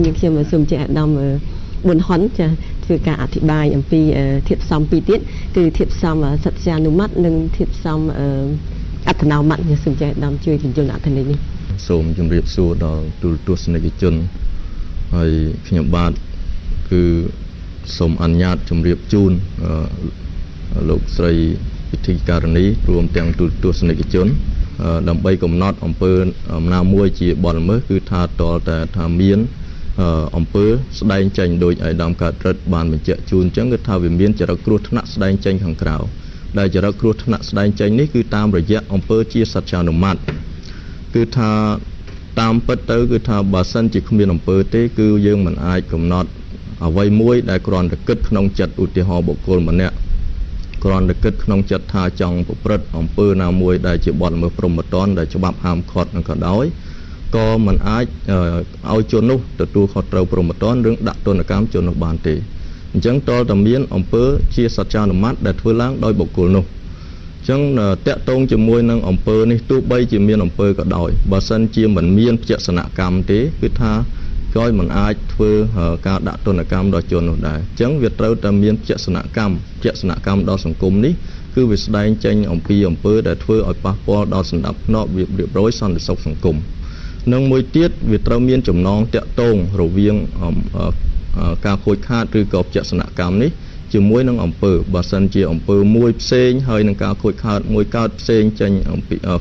những khi mà xung trẻ đâm buồn hấnคือการอธิบายอย่างปีเทียบซ้ำปีติดคือเทียบซ้ำสัจจานุมัติหนึ่งเทียบซ้ำอัตนามัติเนี่ยซึ่งจะนำช่วยถึงจุดนั้นทันทีนี้សូមជម្រាបសួរដល់ទូរទស្សនិកជនហើយខ្ញុំបាទគឺសូមអនុញ្ញាតជម្រាបជូនលោកស្រីពិធីការនីរួមទាំងទូរទស្សនិកជនដើម្បីកំណត់អំពើណាមួយជាបទល្មើសគឺថាតលតែថាមានអំពើស្ដែងចេញដោយឯកឧត្តមកើតរិទ្ធបានបញ្ជាក់ជូនអញ្ចឹងគឺថាវាមានចរិតគ្រោះថ្នាក់ស្ដែងចេញខាងក្រៅដែលចរិតគ្រោះថ្នាក់ស្ដែងចេញនេះគឺតាមរយៈអំពើជាសច្ចានុមត្តគឺថាតាមពិតទៅគឺថាបើសិនជាគ្មានអំពើទេគឺយើងមិនអាចកំណត់អ្វីមួយដែលគ្រាន់តែគិតក្នុងចិត្តឧទាហរណ៍បុគ្គលម្នាក់គ្រាន់តែគិតក្នុងចិត្តថាចង់ប្រព្រឹត្តអំពើណាមួយដែលជាបទល្មើសព្រហ្មទណ្ឌដែលច្បាប់ហាមឃាត់នឹងក៏ដោយក៏មិនអាចឲ្យជននោះទទួលខុសត្រូវព្រហ្មទណ្ឌឬដាក់ទណ្ឌកម្មជននោះបានទេអញ្ចឹងតលតែមានអំពើជាសច្ចានុមត្តដែលធ្វើឡើងដោយបុគ្គលនោះអញ្ចឹងតាក់ទងជាមួយនឹងអំពើនេះទោះបីជាមានអំពើក៏ដោយបើសិនជាមិនមានភក្សនកម្មទេគឺថាក៏មិនអាចធ្វើការដាក់ទណ្ឌកម្មដល់ជននោះដែរអញ្ចឹងវាត្រូវតែមានភក្សនកម្មដល់សង្គមនេះគឺវាស្ដែងចេញអំពីអំពើដែលធ្វើឲ្យប៉ះពាល់ដល់សន្តិភាពរៀបរយសន្តិសុខសង្គមនិងមួយទៀតវាត្រូវមានចំណងតាក់ទងរវាងការខូចខាតឬក៏ភក្សនកម្មនេះជាមួយនឹងអំពើបើសិនជាអំពើមួយផ្សេងហើយនឹងការខូចខាតមួយកើតផ្សេងចេញ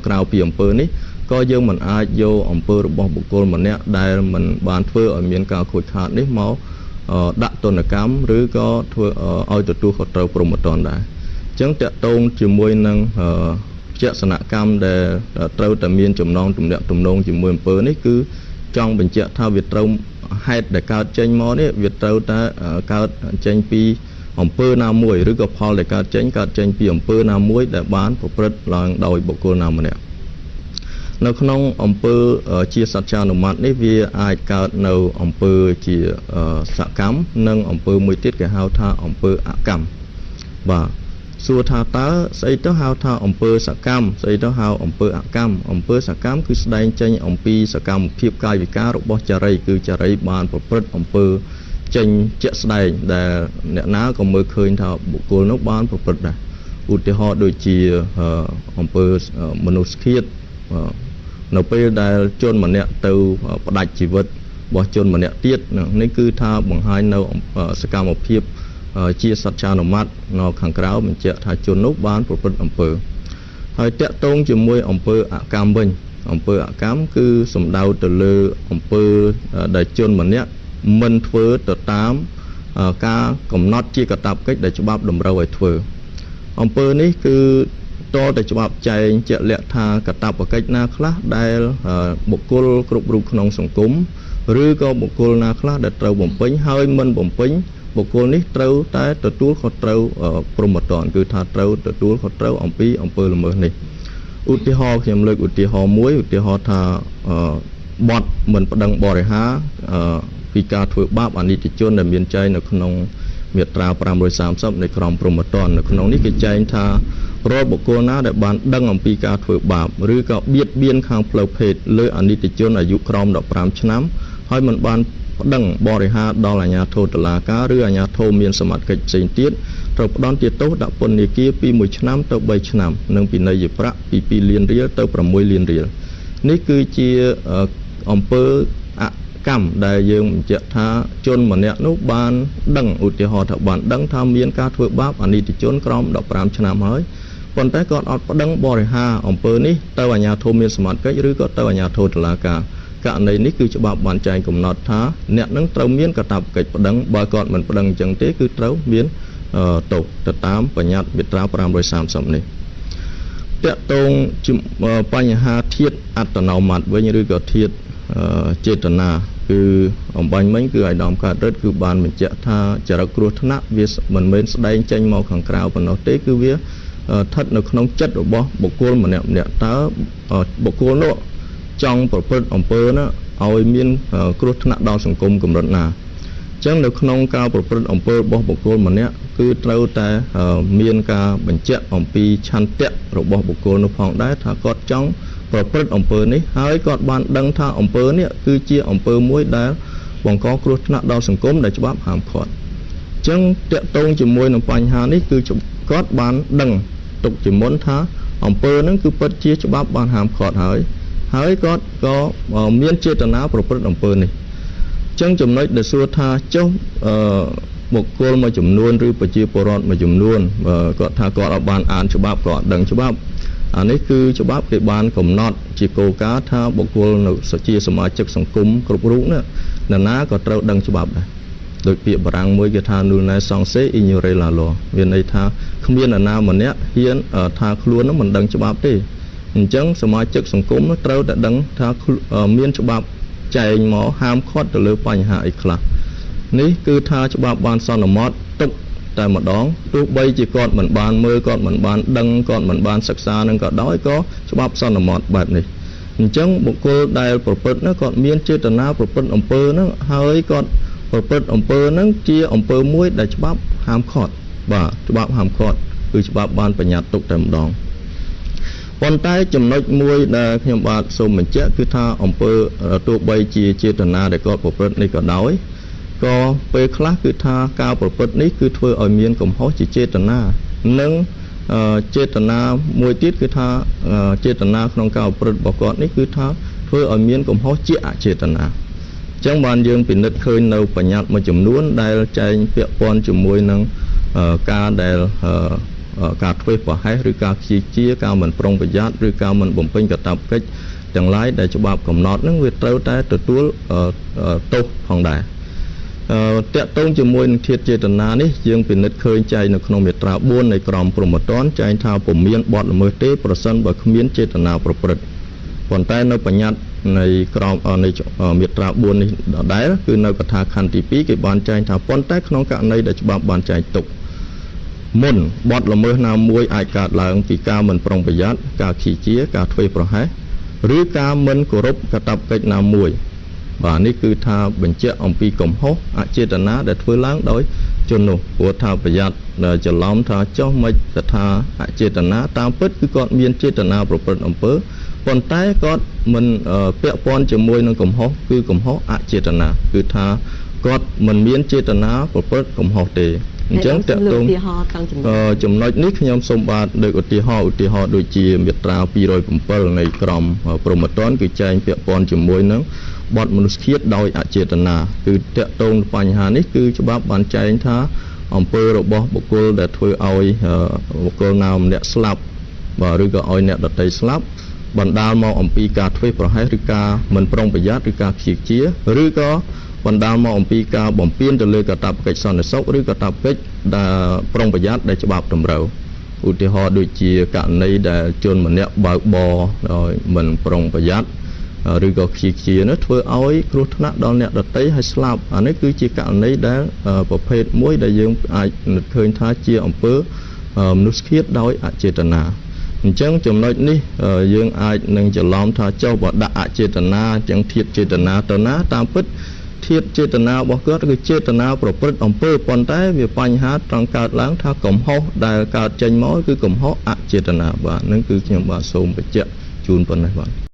ក្រៅពីអំពើនេះក៏យើងមិនអាចយកអំពើរបស់បុគ្គលម្នាក់ដែលមិនបានធ្វើឲ្យមានការខូចខាតនេះមកដាក់ទណ្ឌកម្មឬក៏ធ្វើឲ្យទទួលខុសត្រូវព្រហ្មទណ្ឌដែរអញ្ចឹងតាក់ទងជាមួយនឹងភក្សនកម្មដែលត្រូវតែមានចំណងទំនាក់ទំនងជាមួយអំពើនេះគឺចង់បញ្ជាក់ថាវាត្រូវហេតុដែលកើតចេញមកនេះវាត្រូវតែកើតចេញពីអំពើណាមួយឬក៏ផលដែលកើតចេញពីអំពើណាមួយដែលបានប្រព្រឹត្តឡើងដោយបុគ្គលណាម្នាក់នៅក្នុងអំពើជាសច្ចានុមត្តនេះវាអាចកើតនៅអំពើជាសកម្មនិងអំពើមួយទៀតគេហៅថាអំពើអកម្មបាទសួរថាតើស្អីទៅហៅថាអំពើសកម្មស្អីទៅហៅអំពើអកម្មអំពើសកម្មគឺស្ដែងចេញអំពីសកម្មភាពកាយវិការរបស់ចរិយគឺចរិយបានប្រព្រឹត្តអំពើចេញជាក់ស្ដែងដែលអ្នកណាក៏មើលឃើញថាបុគ្គលនោះបានប្រព្រឹត្តដែរឧទាហរណ៍ដូចជាអំពើមនុស្សឃាតនៅពេលដែលជនម្នាក់ទៅផ្ដាច់ជីវិតរបស់ជនម្នាក់ទៀតនេះគឺថាបង្ហាញនៅសកម្មភាពជាសច្ចានុមត្តនៅខាងក្រៅបញ្ជាក់ថាជននោះបានប្រព្រឹត្តអំពើហើយតាក់ទងជាមួយអំពើអកម្មវិញអំពើអកម្មគឺសំដៅទៅលើអំពើដែលជនម្នាក់មិនធ្វើទៅតាមការកំណត់ជាកាតព្វកិច្ចដែលច្បាប់តម្រូវឲ្យធ្វើអំពើនេះគឺតតែច្បាប់ចែងជាក់លាក់ថាកាតព្វកិច្ចណាខ្លះដែលបុគ្គលគ្រប់រូបក្នុងសង្គមឬក៏បុគ្គលណាខ្លះដែលត្រូវបំពេញហើយមិនបំពេញបុគ្គលនេះត្រូវតែទទួលខុសត្រូវព្រហ្មទណ្ឌគឺថាត្រូវទទួលខុសត្រូវអំពីអំពើល្មើសនេះឧទាហរណ៍ខ្ញុំលើកឧទាហរណ៍មួយឧទាហរណ៍ថាបទមិនប្តឹងបរិហារពីការធ្វើបាបអនិច្ចជនដែលមានចែងនៅក្នុងមាត្រា530នៃក្រមព្រហ្មទណ្ឌនៅក្នុងនេះគេចែងថារាល់បុគ្គលណាដែលបានដឹងអំពីការធ្វើបាបឬក៏បៀតបៀនខាងផ្លូវភេទលើអនិច្ចជនអាយុក្រោម15ឆ្នាំហើយមិនបានប្តឹងបរិហារដល់អាជ្ញាធរតុលាការឬអាជ្ញាធរមានសមត្ថកិច្ចផ្សេងទៀតត្រូវផ្តន្ទាទោសដាក់ពន្ធនាគារពី1ឆ្នាំទៅ3ឆ្នាំនិងពិន័យប្រាក់ពី2លានរៀលទៅ6លានរៀលនេះគឺជាអំពើអកម្មដែលយើងបញ្ជាក់ថាជនម្នាក់នោះបានដឹងឧទាហរណ៍ថាបានដឹងថាមានការធ្វើបាបអនិច្ចជនក្រោម15ឆ្នាំហើយប៉ុន្តែគាត់អត់ប្តឹងបរិហារអំពើនេះទៅអាជ្ញាធរមានសមត្ថកិច្ចឬក៏ទៅអាជ្ញាធរតុលាការករណីនេះគឺច្បាប់បានចែងកំណត់ថាអ្នកនឹងត្រូវមានកាតព្វកិច្ចប្តឹងបើគាត់មិនប្តឹងអញ្ចឹងទេគឺត្រូវមានទោសទៅតាមបញ្ញត្តិមាត្រា530នេះតាក់ទងបញ្ហាធាតុអត្តនោម័តវិញឬក៏ធាតុចេតនាគឺអំបញ្ញមិញគឺអាយដាមកើតរិទ្ធគឺបានបញ្ជាក់ថាចរិតគ្រោះថ្នាក់វាមិនមែនស្ដែងចេញមកខាងក្រៅប៉ុណ្ណោះទេគឺវាស្ថិតនៅក្នុងចិត្តរបស់បុគ្គលម្នាក់តើបុគ្គលនោះចង់ប្រព្រឹត្តអំពើណាឲ្យមានគ្រោះថ្នាក់ដល់សង្គមកម្រិតណាអញ្ចឹងនៅក្នុងការប្រព្រឹត្តអំពើរបស់បុគ្គលម្នាក់គឺត្រូវតែមានការបញ្ជាក់អំពីឆន្ទៈរបស់បុគ្គលនោះផងដែរថាគាត់ចង់ប្រព្រឹត្តអំពើនេះហើយគាត់បានដឹងថាអំពើនេះគឺជាអំពើមួយដែល បង្កគ្រោះថ្នាក់ដល់សង្គមដែលច្បាប់ហាមឃាត់អញ្ចឹងតកតងជាមួយនឹងបញ្ហានេះគឺគាត់បានដឹងទុកជាមុនថាអំពើហ្នឹងគឺពិតជាច្បាប់បានហាមឃាត់ហើយគាត់ក៏មានចេតនាប្រព្រឹត្តអំពើនេះអញ្ចឹងចំណុចដែលសួរថាចុះបុគ្គលមួយចំនួនឬប្រជាពលរដ្ឋមួយចំនួនគាត់ថាគាត់អត់បានអានច្បាប់ក៏អត់ដឹងច្បាប់អានេះគឺច្បាប់គេបានកំណត់ជាគោលការណ៍ថាបុគ្គលនៅជាសមាជិកសង្គមគ្រប់រូបណាណាក៏ត្រូវដឹងច្បាប់ដែរដោយពាក្យបារាំងមួយគេថា nul ne censé ignorer la loi មានន័យថាគ្មាននរណាម្នាក់ហ៊ានថាខ្លួននឹងមិនដឹងច្បាប់ទេអញ្ចឹងសមាជិកសង្គមនោះត្រូវតែដឹងថាមានច្បាប់ចែងមកហាមឃាត់ទៅលើបញ្ហាអីខ្លះនេះគឺថាច្បាប់បានសន្មត់ទុកតែម្ដងទោះបីជាគាត់មិនបានមើលគាត់មិនបានដឹងគាត់មិនបានសិក្សានឹងក៏ដោយក៏ច្បាប់សន្មត់បែបនេះអញ្ចឹងបុគ្គលដែលប្រព្រឹត្តនោះគាត់មានចេតនាប្រព្រឹត្តអំពើនោះហើយគាត់ប្រព្រឹត្តអំពើហ្នឹងជាអំពើមួយដែលច្បាប់ហាមឃាត់បាទច្បាប់ហាមឃាត់គឺច្បាប់បានបញ្ញត្តិទុកតែម្ដងប៉ុន្តែចំណុចមួយដែលខ្ញុំបាទសូមបញ្ជាក់គឺថាអំពើទោះបីជាចេតនាដែលគាត់ប្រព្រឹត្តនេះក៏ដោយក៏ពេលខ្លះគឺថាការប្រព្រឹត្តនេះគឺធ្វើឲ្យមានកំហុសជាចេតនានិងចេតនាមួយទៀតគឺថាចេតនាក្នុងការប្រព្រឹត្តរបស់គាត់នេះគឺថាធ្វើឲ្យមានកំហុសជាអចេតនាអញ្ចឹងបានយើងពិនិត្យឃើញនៅបញ្ញត្តិមួយចំនួនដែលចែងពាក់ព័ន្ធជាមួយនឹងការដែលការធ្វេសប្រហែសឬការខ្ជិលជាការមិនប្រុងប្រយ័ត្នឬការមិនបំពេញកាតព្វកិច្ចទាំងឡាយដែលច្បាប់កំណត់នឹងវាត្រូវតែទទួលទោសផងដែរតកតងជាមួយនឹងធាតុចេតនានេះយើងពិនិត្យឃើញចែងនៅក្នុងមាត្រា4នៃក្រមព្រហ្មទណ្ឌចែងថាពុំមានបទល្មើសទេប្រសិនបើគ្មានចេតនាប្រព្រឹត្តប៉ុន្តែនៅបញ្ញត្តិនៃក្រមនៃមាត្រា4នេះដដែលគឺនៅកថាខណ្ឌទី2គេបានចែងថាប៉ុន្តែក្នុងករណីដែលច្បាប់បានចែងទុកមុនបទល្មើសណាមួយអាចកើតឡើងពីការមិនប្រុងប្រយ័ត្នការខ្ជិលជាការធ្វេសប្រហែសឬការមិនគោរពកាតព្វកិច្ចណាមួយបាទនេះគឺថាបញ្ជាក់អំពីកំហុសអចេតនាដែលធ្វើឡើងដោយជននោះព្រោះថាប្រយ័ត្នច្រឡំថាចុះមិនថាអចេតនាតាមពិតគឺគាត់មានចេតនាប្រព្រឹត្តអំពើប៉ុន្តែគាត់មិនពាក់ព័ន្ធជាមួយនឹងកំហុសគឺកំហុសអចេតនាគឺថាគាត់មិនមានចេតនាប្រព្រឹត្តកំហុសទេអញ្ចឹងតើតើចំណុចនេះខ្ញុំសូមបាទលើកឧទាហរណ៍ដូចជាមាត្រា207នៃក្រមព្រហ្មទណ្ឌគឺចែងពាក់ព័ន្ធជាមួយនឹងបទមនុស្សឃាតដោយអចេតនាគឺតើតើបញ្ហានេះគឺច្បាប់បានចែងថាអំពើរបស់បុគ្គលដែលធ្វើឲ្យបុគ្គលណាម្នាក់ស្លាប់បាទឬក៏ឲ្យអ្នកដទៃស្លាប់បណ្ដាលមកអំពីការធ្វេសប្រហែសឬការមិនប្រុងប្រយ័ត្នឬការខ្ជិលជាឬក៏បណ្ដាលមកអំពីការបំពានទៅលើកាតព្វកិច្ចសន្តិសុខឬកាតព្វកិច្ចដែលប្រុងប្រយ័ត្នដែលច្បាប់តម្រូវឧទាហរណ៍ដូចជាករណីដែលជនម្នាក់បើកបរដោយមិនប្រុងប្រយ័ត្នឬក៏ខ្ជិលជានោះធ្វើឲ្យគ្រោះថ្នាក់ដល់អ្នកដទៃហើយស្លាប់អានេះគឺជាករណីដែលប្រភេទមួយដែលយើងអាចនឹកឃើញថាជាអំពើមនុស្សឃាតដោយអចេតនាអញ្ចឹងចំណុចនេះយើងអាចនឹងច្រឡំថាចុះបើដាក់អចេតនាអញ្ចឹងធាតុចេតនាទៅណាតាមពិតធាតុចេតនារបស់គាត់គឺចេតនាប្រព្រឹត្តអំពើប៉ុន្តែវាបញ្ហាត្រង់កើតឡើងថាកំហុសដែលកើតចេញមកគឺកំហុសអចេតនាបាទនឹងគឺខ្ញុំបាទសូមបញ្ជាក់ជូនប៉ុណ្ណេះបាទ